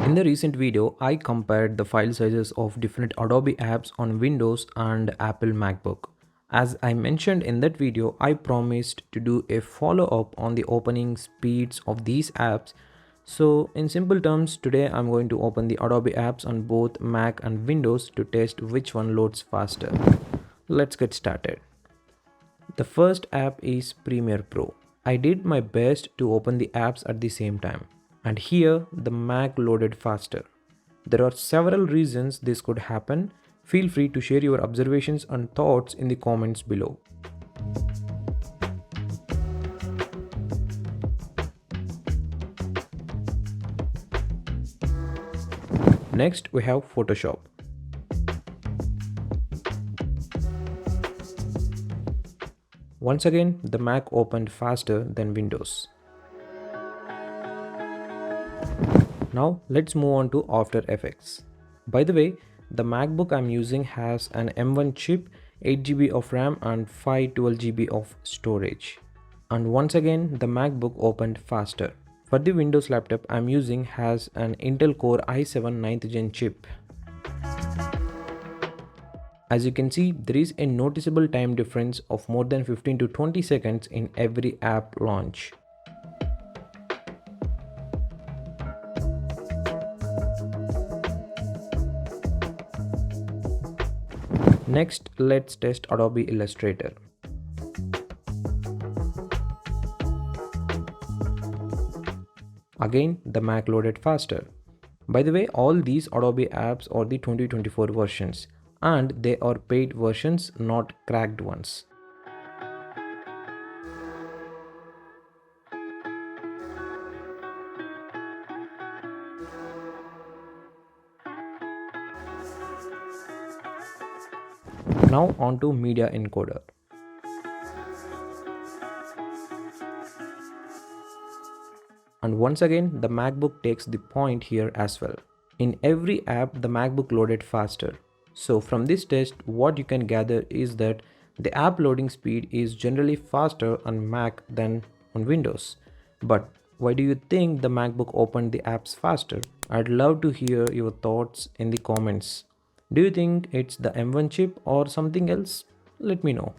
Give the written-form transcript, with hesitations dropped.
In the recent video, I compared the file sizes of different Adobe apps on Windows and Apple Macbook. As I mentioned in that video, I promised to do a follow-up on the opening speeds of these apps. So in simple terms, today I'm going to open the Adobe apps on both Mac and Windows to test which one loads faster. Let's get started. The first app is Premiere Pro. I did my best to open the apps at the same time, and here the Mac loaded faster. There are several reasons this could happen. Feel free to share your observations and thoughts in the comments below. Next, we have Photoshop. Once again, the Mac opened faster than Windows. Now let's move on to After Effects. By the way, the MacBook I'm using has an M1 chip, 8 GB of RAM and 512 GB of storage. And once again, the MacBook opened faster. For the Windows laptop I'm using has an Intel Core i7 9th Gen chip. As you can see, there is a noticeable time difference of more than 15 to 20 seconds in every app launch. Next, let's test Adobe Illustrator. Again, the Mac loaded faster. By the way, all these Adobe apps are the 2024 versions, and they are paid versions, not cracked ones. Now on to Media Encoder. And once again, the MacBook takes the point here as well. In every app, the MacBook loaded faster. So from this test, what you can gather is that the app loading speed is generally faster on Mac than on Windows. But why do you think the MacBook opened the apps faster? I'd love to hear your thoughts in the comments. Do you think it's the M1 chip or something else? Let me know.